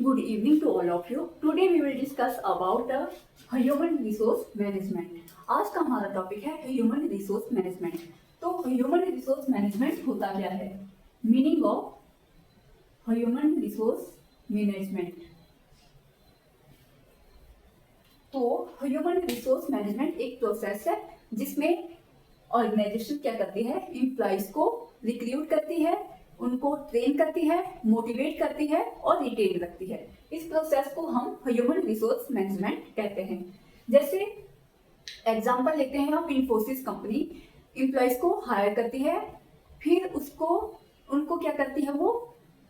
Good evening to all of you. Today we will discuss about human resource management. आज का हमारा topic है human resource management. तो human resource management होता क्या है? Meaning of human resource management. तो ह्यूमन रिसोर्स मैनेजमेंट एक प्रोसेस है जिसमें ऑर्गेनाइजेशन क्या करती है, एम्प्लॉइज को रिक्रूट करती है, उनको ट्रेन करती है, मोटिवेट करती है और रिटेन रखती है. इस प्रोसेस को हम ह्यूमन रिसोर्स मैनेजमेंट कहते हैं. जैसे एग्जांपल लेते हैं हम, इन्फोसिस कंपनी एम्प्लॉइज को हायर करती है, फिर उनको क्या करती है, वो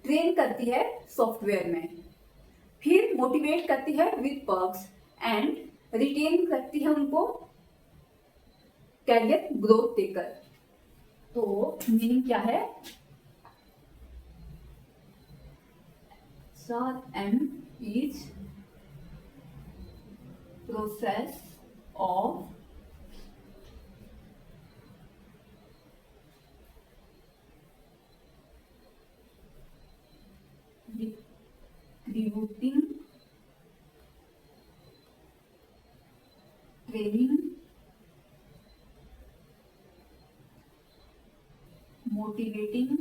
ट्रेन करती है सॉफ्टवेयर में, फिर मोटिवेट करती है विद पर्क्स एंड रिटेन करती है उनको कैरियर ग्रोथ देकर. तो मीनिंग क्या है? SRM is process of recruiting, training, motivating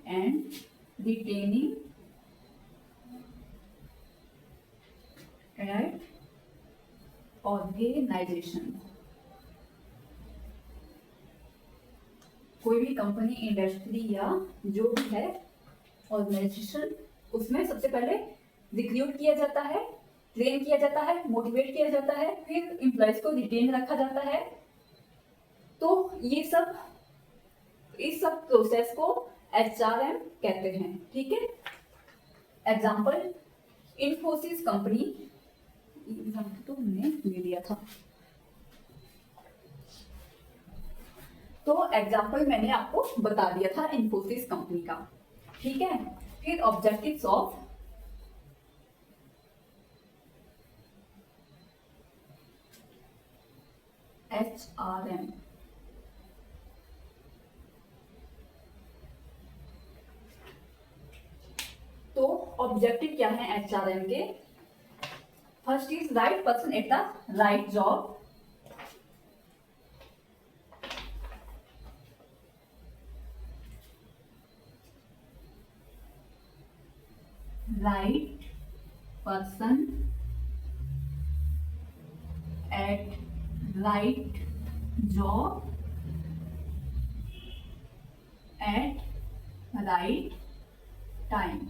and retaining at organization. कोई भी कंपनी, इंडस्ट्री या जो भी है ऑर्गेनाइजेशन, उसमें सबसे पहले रिक्रूट किया जाता है, ट्रेन किया जाता है, मोटिवेट किया जाता है, फिर एम्प्लॉइज को रिटेन रखा जाता है. तो इस सब प्रोसेस को HRM कहते हैं. ठीक है. एग्जांपल, इन्फोसिस कंपनी, एग्जांपल तो हमने ले लिया था. तो एग्जांपल मैंने आपको बता दिया था इन्फोसिस कंपनी का. ठीक है. फिर ऑब्जेक्टिव्स ऑफ HRM. तो ऑब्जेक्टिव क्या है HRM के? First is right person at the right job. Right person at right job at right time.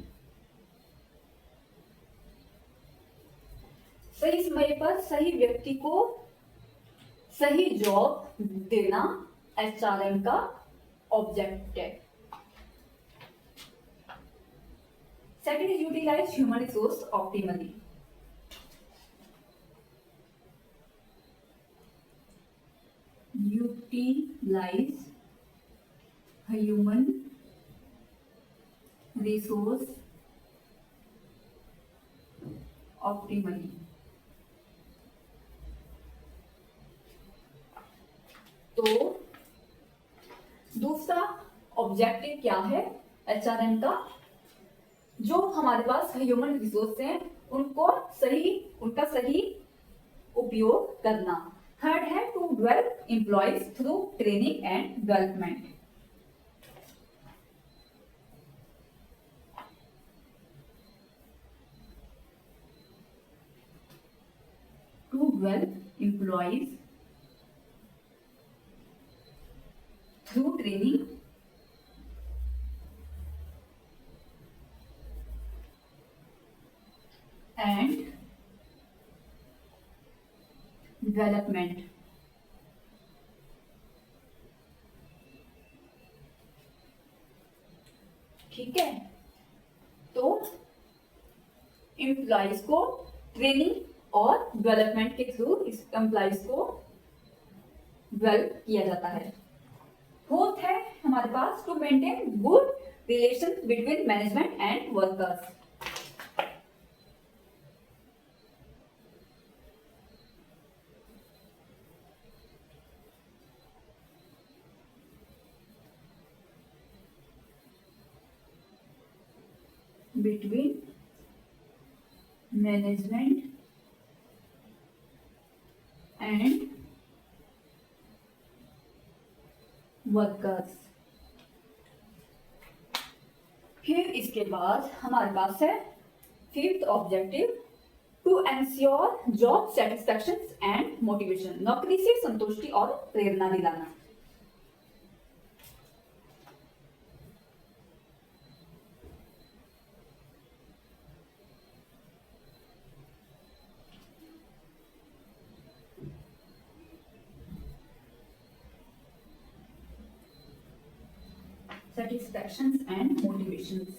सही समय पर सही व्यक्ति को सही जॉब देना HRM का ऑब्जेक्ट है. Second is utilise human resource optimally. Utilize human resource optimally. तो दूसरा ऑब्जेक्टिव क्या है HRM का? जो हमारे पास ह्यूमन रिसोर्स हैं उनका सही उपयोग करना. थर्ड है to develop employees through training and development. To develop employees through training and development. ठीक है. तो एम्प्लॉइज को ट्रेनिंग और डेवलपमेंट के थ्रू इस एम्प्लॉइज को डेवलप किया जाता है. फोर्थ है हमारे पास to maintain good relation between management and workers. between management and workers। फिर इसके बाद हमारे पास है fifth objective, to ensure job satisfaction and motivation, नौकरी से संतुष्टि और प्रेरणा दिलाना। satisfactions and motivations।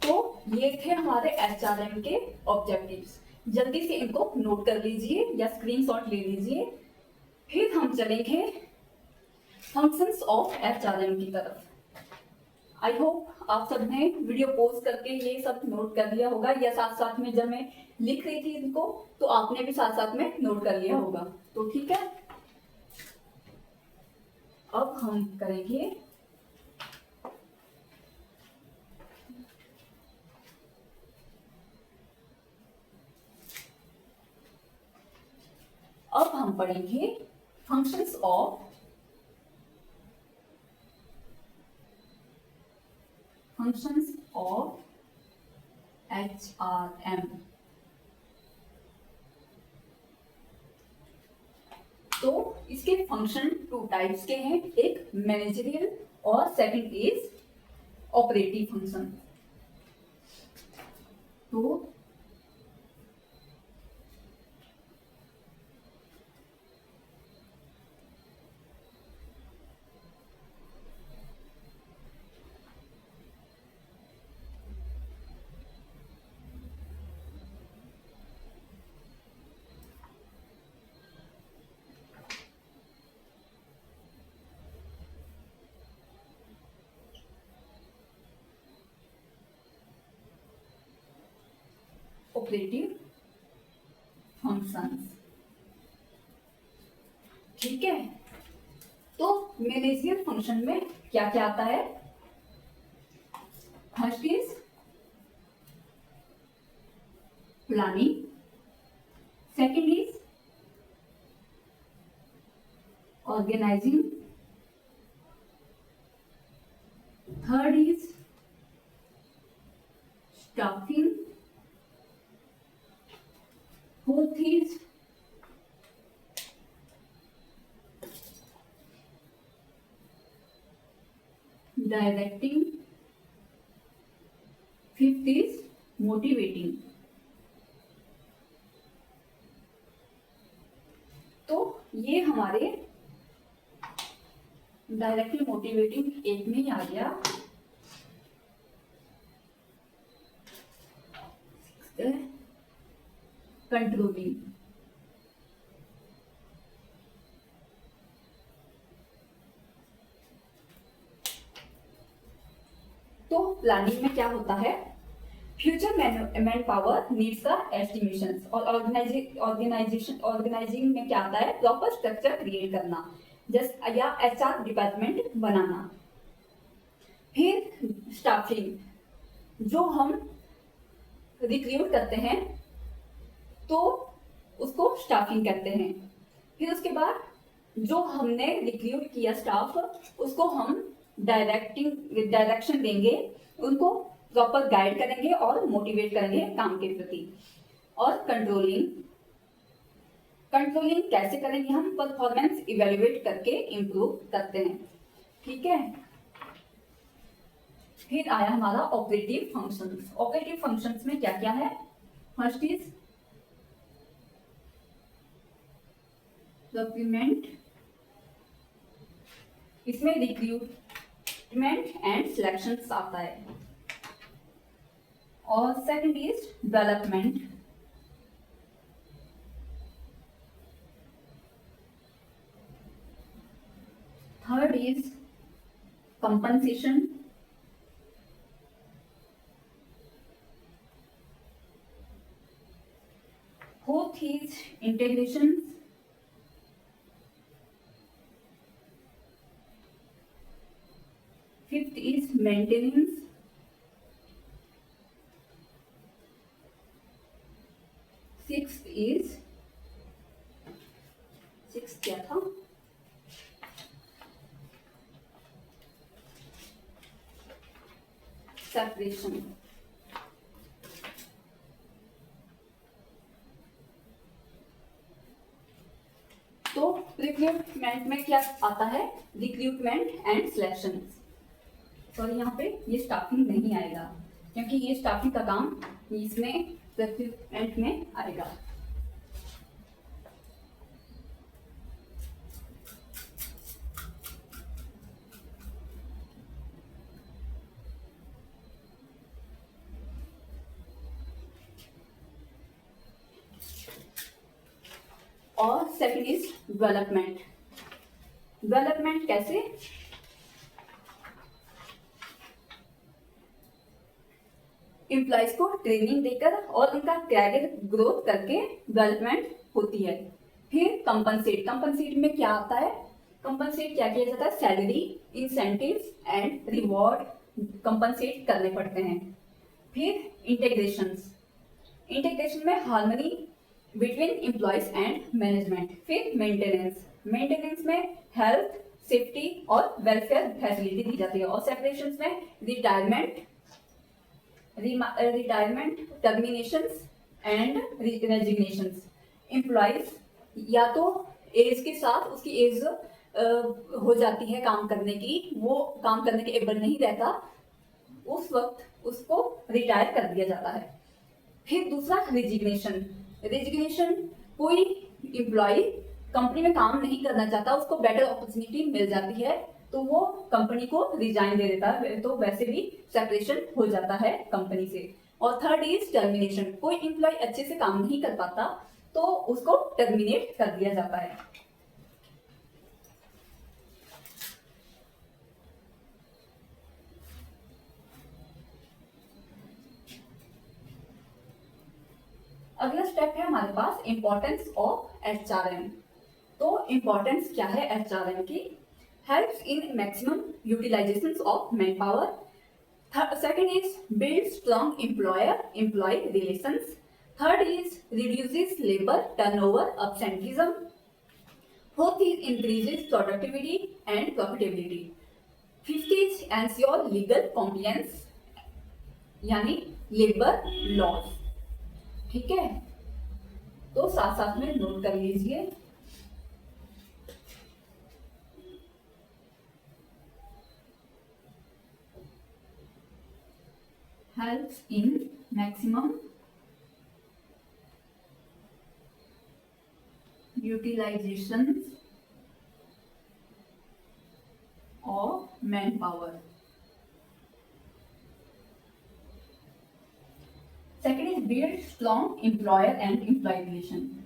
तो ये थे हमारे एचआरएम के ऑब्जेक्टिव्स। जल्दी से इनको नोट कर लीजिए या स्क्रीनशॉट ले लीजिए। फिर हम चलेंगे फंक्शंस ऑफ एचआरएम की तरफ। आई होप आप सबने वीडियो पॉज करके ये सब नोट कर लिया होगा, या साथ साथ में जब मैं लिख रही थी इनको तो आपने भी साथ साथ में नोट कर लिया होगा। तो ठीक है, अब हम करेंगे अब हम पढ़ेंगे फंक्शंस ऑफ HRM। तो इसके फंक्शन टू टाइप्स के हैं, एक मैनेजरियल और सेकंड इज ऑपरेटिव फंक्शन। तो ऑपरेटिव फंक्शंस, ठीक है। तो मैनेजरियल फंक्शन में क्या क्या आता है? First is planning, second is organising, third is staffing, fourth is directing, fifth is motivating. तो ये हमारे डायरेक्टिंग मोटिवेटिंग एक में ही आ गया। कंट्रोलिंग, तो प्लानिंग में क्या होता है? फ्यूचर मैन पावर नीड्स का एस्टिमेशन, और ऑर्गेनाइजिंग में क्या आता है? प्रॉपर स्ट्रक्चर क्रिएट करना, जस्ट या एचआर डिपार्टमेंट बनाना। फिर स्टाफिंग, जो हम रिक्रूट करते हैं तो उसको स्टाफिंग कहते हैं। फिर उसके बाद जो हमने रिक्रूट किया स्टाफ, उसको हम डायरेक्शन देंगे, उनको प्रॉपर गाइड करेंगे और मोटिवेट करेंगे काम के प्रति। और कंट्रोलिंग कैसे करेंगे? हम परफॉर्मेंस इवेल्युएट करके इंप्रूव करते हैं, ठीक है। फिर आया हमारा ऑपरेटिव फंक्शंस। ऑपरेटिव फंक्शंस में क्या क्या है? फर्स्ट इज डॉक्यूमेंट, इसमें रिक्रूटमेंट एंड सिलेक्शन आता है। और second is development, third is compensation, fourth is integration, is maintenance. Six क्या था? सेपरेशन. तो रिक्रूटमेंट में क्या आता है? Recruitment and selection. सॉरी, यहाँ पे ये स्टाफिंग नहीं आएगा क्योंकि ये स्टाफिंग का काम इसमें रिक्रूटमेंट में आएगा. और सेकंड इज डेवलपमेंट. डेवलपमेंट कैसे? एम्प्लॉइज को ट्रेनिंग देकर और उनका कैरियर ग्रोथ करके डेवलपमेंट होती है. फिर कंपनसेट. कंपनसेट में क्या आता है? कंपनसेट क्या किया जाता है? Salary, incentives and reward compensate करने पड़ते हैं. फिर इंटीग्रेशन. इंटीग्रेशन में harmony between employees and management. फिर मेंटेनेंस. मेंटेनेंस में हेल्थ, सेफ्टी और वेलफेयर फैसिलिटी दी जाती है. और सेपरेशन में retirement, terminations and resignations. Employees या तो एज के साथ उसकी एज हो जाती है काम करने की, वो काम करने के एबल नहीं रहता, उस वक्त उसको रिटायर कर दिया जाता है. फिर दूसरा रेजिग्नेशन. रेजिग्नेशन कोई एम्प्लॉय कंपनी में काम नहीं करना चाहता, उसको बेटर अपॉर्चुनिटी मिल जाती है तो वो कंपनी को रिजाइन दे देता है, तो वैसे भी सेपरेशन हो जाता है कंपनी से. और थर्ड इज टर्मिनेशन. कोई एम्प्लॉय अच्छे से काम नहीं कर पाता तो उसको टर्मिनेट कर दिया जाता है. अगला स्टेप है हमारे पास इंपॉर्टेंस ऑफ एचआरएम. तो इंपॉर्टेंस क्या है एचआरएम की? Helps in maximum utilisation of man power. Second is build strong employer employ relations. Third is reduces labour turnover absenteeism. Fourth is increases productivity and profitability. Fifth is ensure legal compliance यानी labour laws. ठीक है, तो साथ साथ में note कर लीजिए. Helps in maximum utilisation of man power. Second is build strong employer and employee relation.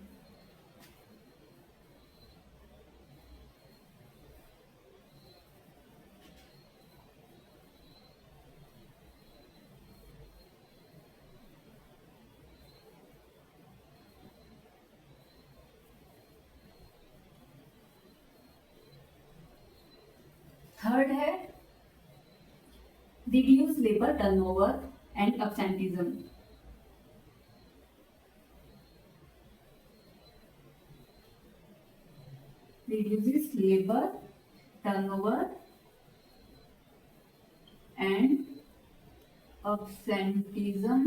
Third है reduce labor turnover and absenteeism. Reduces labor turnover and absenteeism.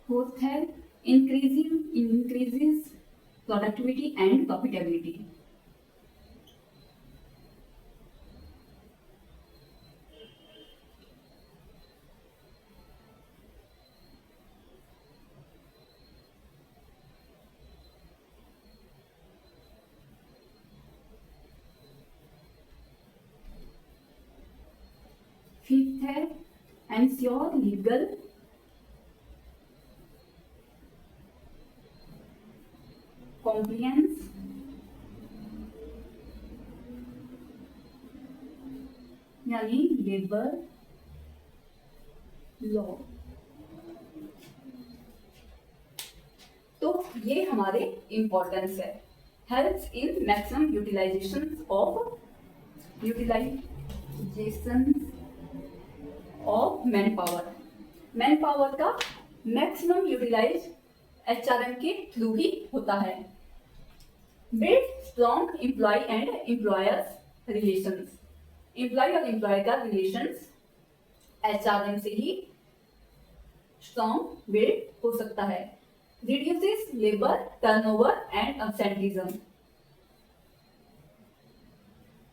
Fourth है increases productivity and profitability. Fifth है ensure legal compliance यानी labour law. तो ये हमारे importance है। Helps in maximum utilisation of man power. Man power का maximum utilize HRM के through ही होता है। Build strong employ and employers relations. Employ और एम्प्लॉय का रिलेशंस एचआरएम से ही स्ट्रॉन्ग बिल्ड हो सकता है। Reduces labour turnover and absenteeism.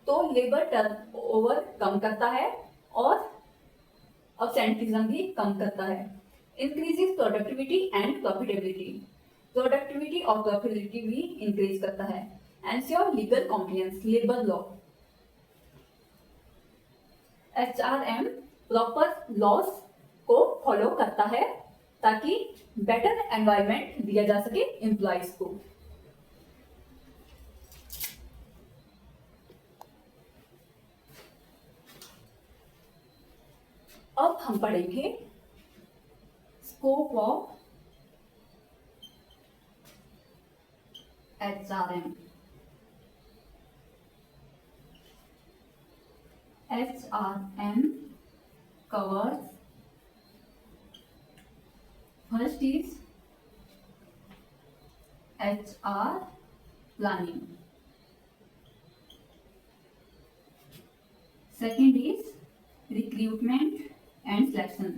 तो लेबर टर्नओवर कम करता है और अब्सेंटिज्म भी कम करता है। Increases productivity and profitability. Productivity और प्रॉफिटेबिलिटी भी इंक्रीज करता है। Ensure legal compliance labour law. HRM proper loss को फॉलो करता है ताकि बेटर एनवायरनमेंट दिया जा सके एम्प्लॉइज को। अब हम पढ़ेंगे scope of HRM. HRM covers first is HR planning, second is recruitment and selection,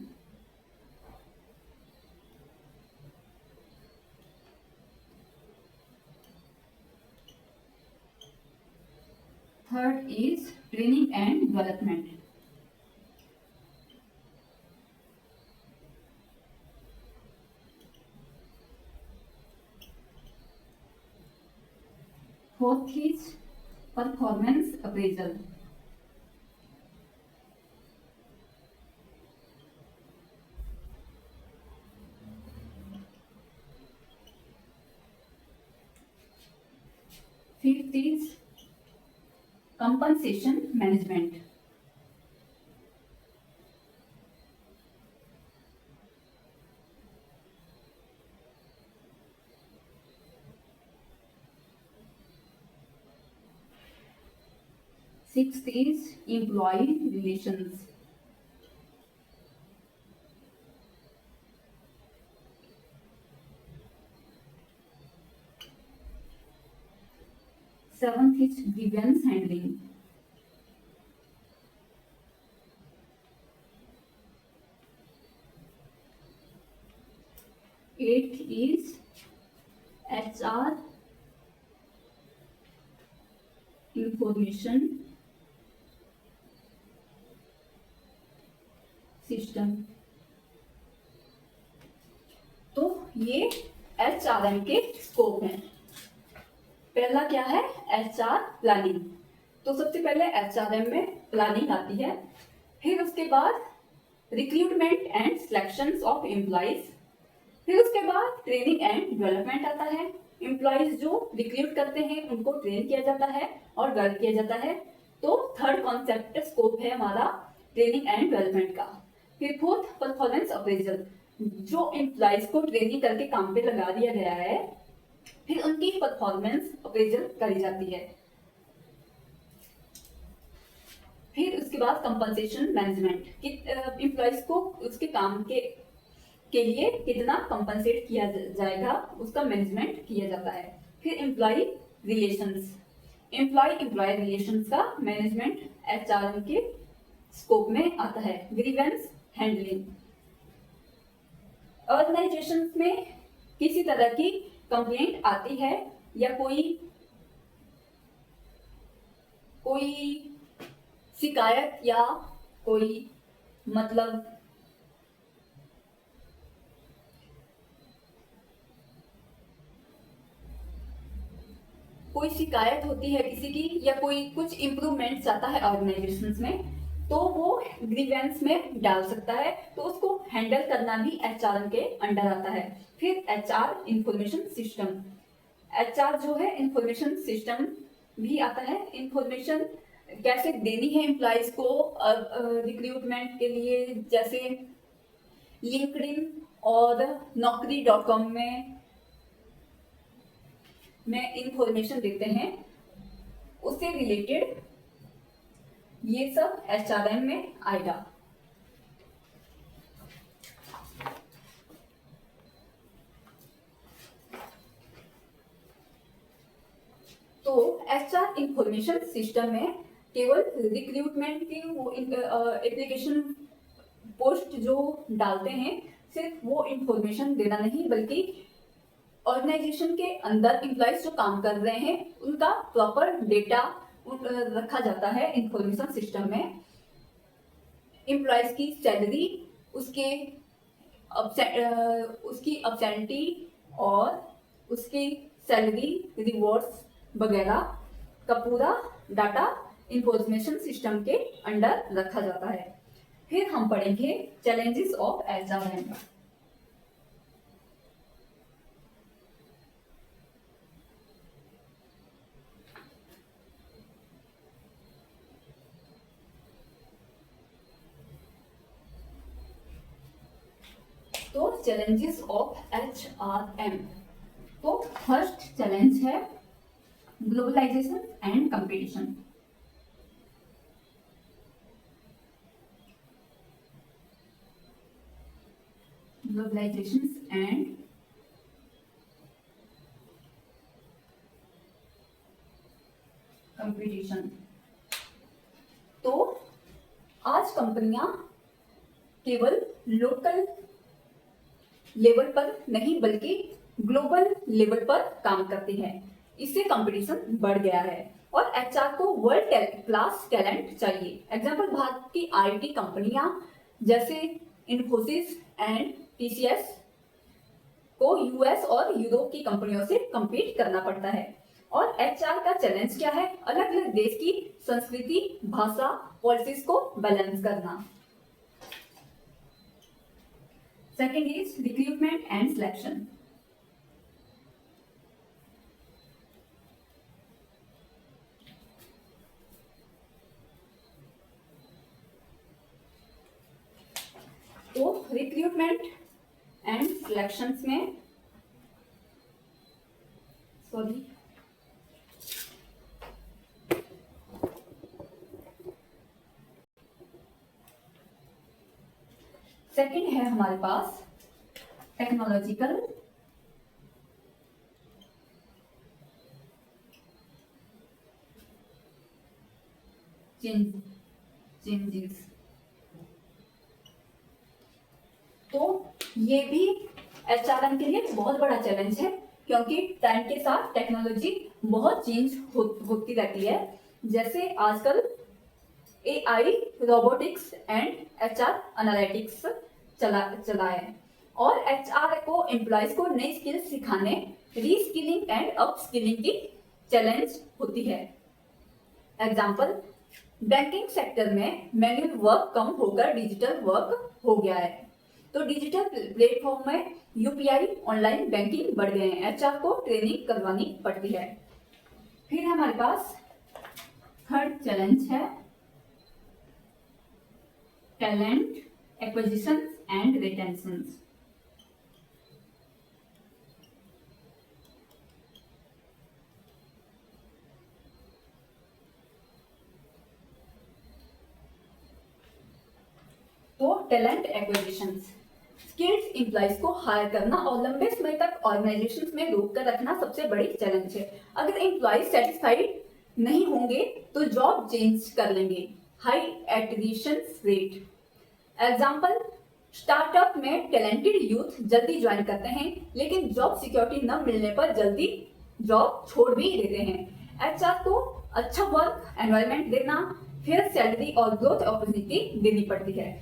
third is training and development, fourth is performance appraisal, fifth is compensation management, sixth is employee relations, seventh is grievance handling, eighth is HR information system. तो ये HRM के scope हैं। पहला क्या है? HR planning. तो सबसे पहले एचआरएम में प्लानिंग आती है, फिर उसके बाद recruitment and selection of employees, फिर उसके बाद ट्रेनिंग एंड डेवलपमेंट आता है। एम्प्लॉइज जो रिक्रूट करते हैं उनको ट्रेन किया जाता है और डेवलप किया जाता है। तो थर्ड कॉन्सेप्ट स्कोप है हमारा ट्रेनिंग एंड डेवलपमेंट का। फिर फोर्थ परफॉर्मेंस अप्रेजल, जो एम्प्लॉइज को ट्रेनिंग करके काम पे लगा दिया गया है फिर उनकी परफॉर्मेंस अप्रेजल करी जाती है। फिर उसके बाद कंपनसेशन मैनेजमेंट, कि एम्प्लॉइज को उसके काम के लिए कितना कंपनसेट किया जाएगा उसका मैनेजमेंट किया जाता है। फिर एम्प्लॉय रिलेशंस, एम्प्लॉय रिलेशंस का मैनेजमेंट एचआरएम के स्कोप में आता है। ग्रीवेंस हैंडलिंग, ऑर्गेनाइजेशन में किसी तरह की कंप्लेंट आती है या कोई शिकायत या कोई मतलब कोई शिकायत होती है किसी की या कोई कुछ इम्प्रूवमेंट चाहता है ऑर्गेनाइजेशन में, तो वो ग्रीवेंस में डाल सकता है। तो उसको हैंडल करना भी एचआर के अंडर आता है। फिर एचआर इंफॉर्मेशन सिस्टम, एचआर जो है इंफॉर्मेशन सिस्टम भी आता है। इंफॉर्मेशन कैसे देनी है एम्प्लॉइज को रिक्रूटमेंट के लिए, जैसे लिंक्डइन और naukri.com में में इंफॉर्मेशन देते हैं उससे रिलेटेड ये सब HRM में आएगा। तो HR इंफॉर्मेशन सिस्टम में केवल रिक्रूटमेंट की वो एप्लीकेशन पोस्ट जो डालते हैं सिर्फ वो इंफॉर्मेशन देना नहीं, बल्कि ऑर्गेनाइजेशन के अंदर एम्प्लॉइज जो काम कर रहे हैं उनका प्रॉपर डेटा रखा जाता है इंफॉर्मेशन सिस्टम में। एम्प्लॉइज की सैलरी, उसकी अपसेंटी और उसकी सैलरी रिवॉर्ड्स वगैरह का पूरा डाटा इंफॉर्मेशन सिस्टम के अंडर रखा जाता है। फिर हम पढ़ेंगे चैलेंजेस ऑफ HRM। तो चैलेंजेस ऑफ HRM, तो फर्स्ट चैलेंज है globalisation and competition. Globalisation and competition. तो आज कंपनियां केवल लोकल लेवल पर नहीं बल्कि ग्लोबल लेवल पर काम करती है। इससे कंपटीशन बढ़ गया है और HR को वर्ल्ड क्लास टैलेंट चाहिए। एग्जांपल, भारत की IT कंपनियां जैसे इन्फोसिस एंड TCS को US और यूरोप की कंपनियों से compete करना पड़ता है। और HR का चैलेंज क्या है? अलग अलग देश की संस्कृति, भाषा, पॉलिसीज को बैलेंस करना। Second is recruitment and selection. तो रिक्रूटमेंट एंड सिलेक्शंस में सेकंड है हमारे पास टेक्नोलॉजिकल चेंजेस। तो ये भी HRM के लिए बहुत बड़ा चैलेंज है, क्योंकि टाइम के साथ टेक्नोलॉजी बहुत चेंज होती रहती है। जैसे आजकल AI, robotics and HR analytics चला है और HR को एम्प्लॉयज को नई स्किल्स सिखाने, रीस्किलिंग एंड अपस्किलिंग की चैलेंज होती है। एग्जाम्पल, बैंकिंग सेक्टर में मैन्युअल वर्क कम होकर डिजिटल वर्क हो गया है। तो डिजिटल प्लेटफॉर्म में UPI, ऑनलाइन बैंकिंग बढ़ गए हैं। HR को ट्रेनिंग करवानी पड़ती है। फिर हमारे पास थर्ड चैलेंज है टैलेंट एक्विजिशन एंड रिटेंशन। तो टैलेंट एक्विजिशन, स्किल्ड एम्प्लॉइज को हायर करना और लंबे समय तक ऑर्गेनाइजेशंस में रोक कर रखना सबसे बड़ी चैलेंज है। अगर एम्प्लॉइज सेटिस्फाइड नहीं होंगे तो जॉब चेंज कर लेंगे। High attrition rate. Example, startup में टैलेंटेड यूथ जल्दी ज्वाइन करते हैं, लेकिन जॉब सिक्योरिटी न मिलने पर जल्दी जॉब छोड़ भी देते हैं। HR को अच्छा वर्क एनवायरनमेंट देना, फेयर सैलरी और ग्रोथ अपॉर्चुनिटी देनी पड़ती है।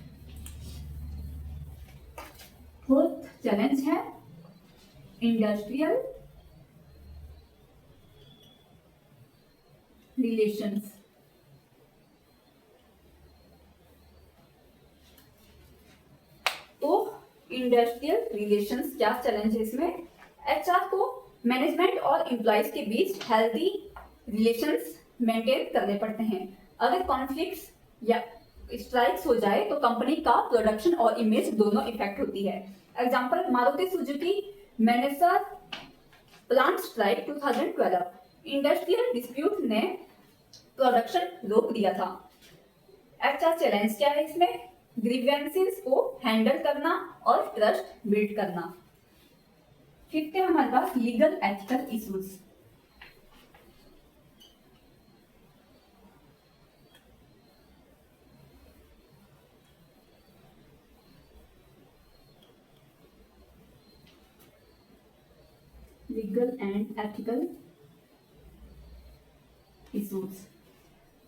फोर्थ चैलेंज है इंडस्ट्रियल रिलेशंस। तो इंडस्ट्रियल रिलेशंस क्या चैलेंज है इसमें? HR को मैनेजमेंट और एम्प्लॉइज के बीच हेल्दी रिलेशंस मेंटेन करने पड़ते हैं। अगर कॉन्फ्लिक्ट्स या स्ट्राइक्स हो जाए तो कंपनी का प्रोडक्शन और इमेज दोनों इफेक्ट होती है। Example, Maruti Suzuki manager plant strike 2012, industrial dispute ने प्रोडक्शन रोक दिया था। एचआर चैलेंज क्या है इसमें? ग्रीवेंसेस को हैंडल करना और ट्रस्ट बिल्ड करना। फिफ्थ है हमारे पास legal ethical issues. Legal and ethical issues.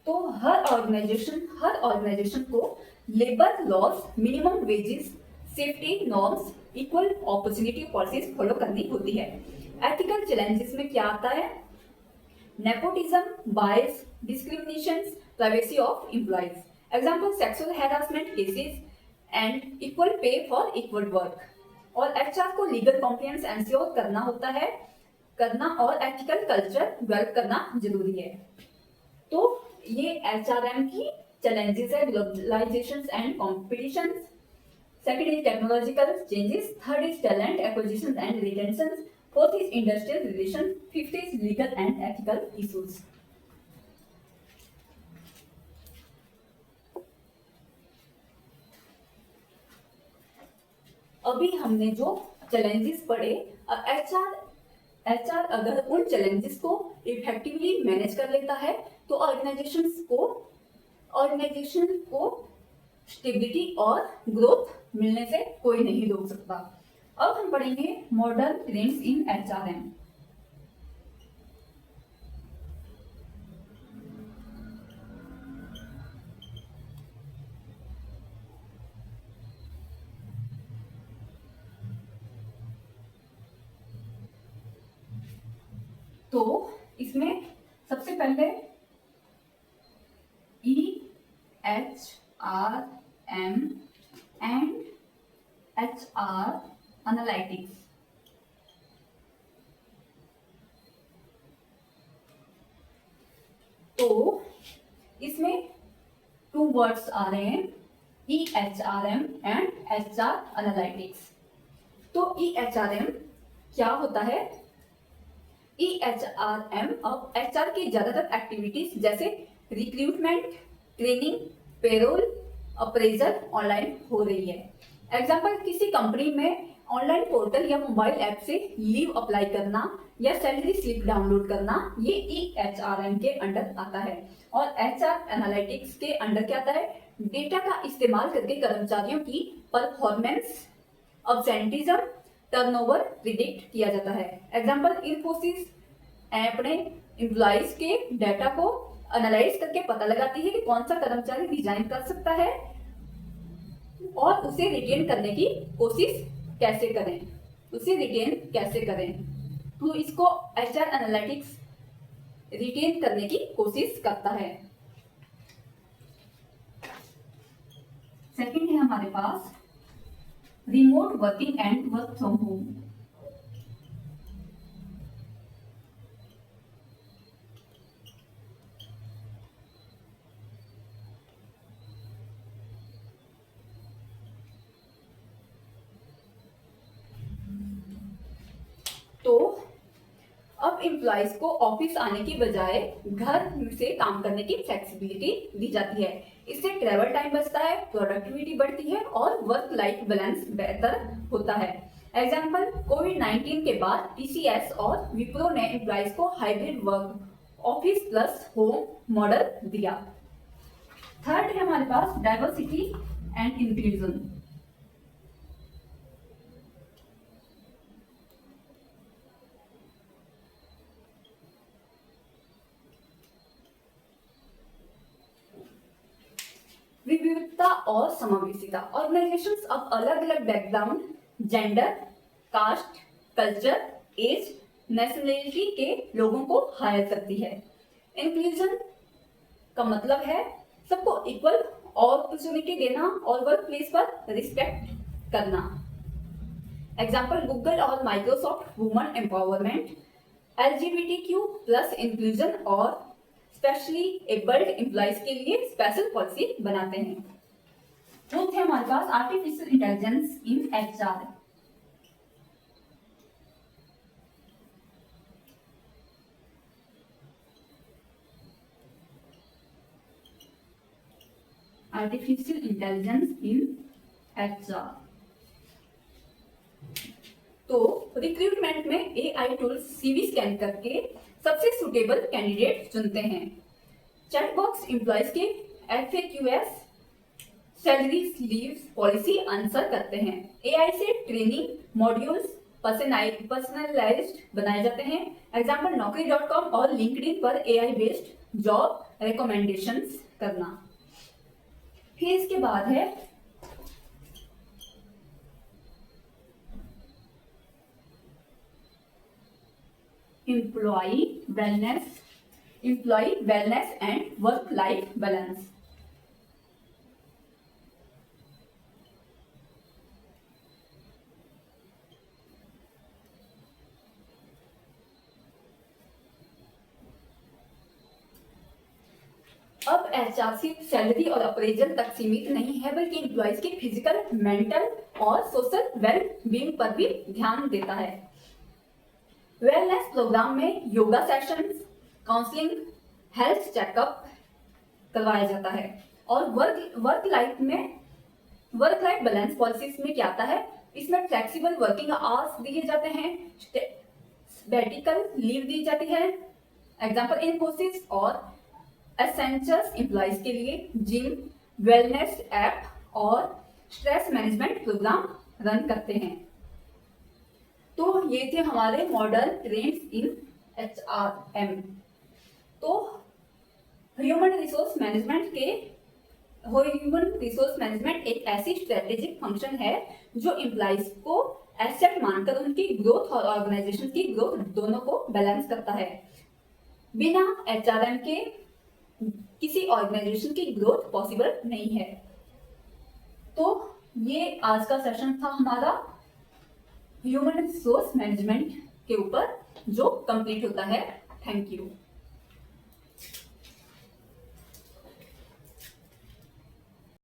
तो हर ऑर्गेनाइजेशन को labour laws, minimum wages, safety norms, equal opportunity policies follow करनी होती है। एथिकल चैलेंजेस में क्या आता है? Nepotism, bias, discrimination, privacy of employees. Example sexual harassment cases and equal pay for equal work. और एचआर को लीगल कॉम्प्लायंस एंश्योर करना होता है और एथिकल कल्चर डेवलप करना जरूरी है। तो ये एचआरएम की चैलेंजेस है, globalisation and competition. Second is technological changes, third is talent acquisition and retention, fourth is industrial relation, fifth is legal and ethical issues. अभी हमने जो चैलेंजेस पढ़े, एचआर अगर उन चैलेंजेस को इफेक्टिवली मैनेज कर लेता है तो ऑर्गेनाइजेशन को स्टेबिलिटी और ग्रोथ मिलने से कोई नहीं रोक सकता। अब हम पढ़ेंगे मॉडर्न ट्रेंड्स इन एचआरएम। तो इसमें सबसे पहले EHRM एंड HR एनालिटिक्स। तो इसमें 2 वर्ड्स आ रहे हैं, EHRM एंड HR एनालिटिक्स। तो EHRM क्या होता है? EHRM अब HR की ज्यादातर एक्टिविटीज जैसे recruitment, training, payroll, appraisal online हो रही है। एग्जाम्पल, किसी कंपनी में ऑनलाइन पोर्टल या मोबाइल ऐप से लीव अप्लाई करना या सैलरी स्लिप डाउनलोड करना, ये EHRM के अंडर आता है। और HR एनालिटिक्स के अंडर क्या आता है? डेटा का इस्तेमाल करके कर्मचारियों की परफॉर्मेंस, अब्सेंटिज्म, टर्नओवर प्रिडिक्ट किया जाता है। एग्जाम्पल, इंफोसिस अपने एम्प्लॉइज के डाटा को एनालाइज करके पता लगाती है कि कौन सा कर्मचारी रिजाइन कर सकता है और उसे रिटेन करने की कोशिश कैसे करें। तो इसको एचआर एनालिटिक्स रिटेन करने की कोशिश करता है। सेकंड है हमारे पास remote working and work from home. तो अब एम्प्लॉइज को ऑफिस आने की बजाय घर से काम करने की फ्लेक्सिबिलिटी दी जाती है। इससे ट्रेवल टाइम बचता है, प्रोडक्टिविटी बढ़ती है और वर्क लाइफ बैलेंस बेहतर होता है। एग्जाम्पल, कोविड-19 के बाद TCS और विप्रो ने एम्प्लॉइज को hybrid work office plus home model दिया। थर्ड है हमारे पास डाइवर्सिटी एंड इंक्लूजन। विविधता और समावेशिता। ऑर्गेनाइजेशंस अब अलग अलग background, gender, caste, culture, age, nationality के लोगों को हायर करती है। इंक्लूजन का मतलब है सबको इक्वल अपॉर्चुनिटी देना और वर्क प्लेस पर रिस्पेक्ट करना। एग्जाम्पल, गूगल और Microsoft woman empowerment, LGBTQ+ inclusion और स्पेशली एबल्ड एम्प्लॉइज के लिए स्पेशल पॉलिसी बनाते हैं। फोर्थ है हमारे पास artificial intelligence in HR। Artificial intelligence in HR. तो रिक्रूटमेंट में एआई टूल्स सीवी स्कैन करके सबसे सुटेबल कैंडिडेट चुनते हैं। चैट बॉक्स एम्प्लॉयज के एफएक्यूएस, सैलरी, लीव्स, पॉलिसी आंसर करते हैं। एआई से ट्रेनिंग मॉड्यूल्स पर्सनलाइज्ड बनाए जाते हैं। एग्जाम्पल naukri.com और लिंक्डइन पर एआई बेस्ड जॉब रिकमेंडेशंस करना। फिर इसके बाद है employ wellness and work life balance. अब एचआर सिर्फ सैलरी और अप्रेजल तक सीमित नहीं है, बल्कि एम्प्लॉयज के फिजिकल, मेंटल और सोशल वेल बीइंग पर भी ध्यान देता है। वेलनेस प्रोग्राम में yoga sessions, counselling, health checkup करवाया जाता है। और वर्क लाइफ बैलेंस पॉलिसीज में क्या आता है, इसमें फ्लेक्सिबल वर्किंग आवर्स दिए जाते हैं, सैबैटिकल लीव दी जाती है। एग्जाम्पल इन्फोसिस और एसेंशियल्स एम्प्लॉयज के लिए जिम, वेलनेस ऐप और स्ट्रेस मैनेजमेंट प्रोग्राम रन करते हैं। तो ये थे हमारे मॉडर्न ट्रेंड्स इन एचआरएम। तो ह्यूमन रिसोर्स मैनेजमेंट एक ऐसी स्ट्रेटेजिक फंक्शन है जो एम्प्लॉयज को एसेट मानकर उनकी ग्रोथ और ऑर्गेनाइजेशन की ग्रोथ दोनों को बैलेंस करता है। बिना एचआरएम के किसी ऑर्गेनाइजेशन की ग्रोथ पॉसिबल नहीं है। तो ये आज का सेशन था हमारा ह्यूमन रिसोर्स मैनेजमेंट के ऊपर, जो कंप्लीट होता है। Thank you.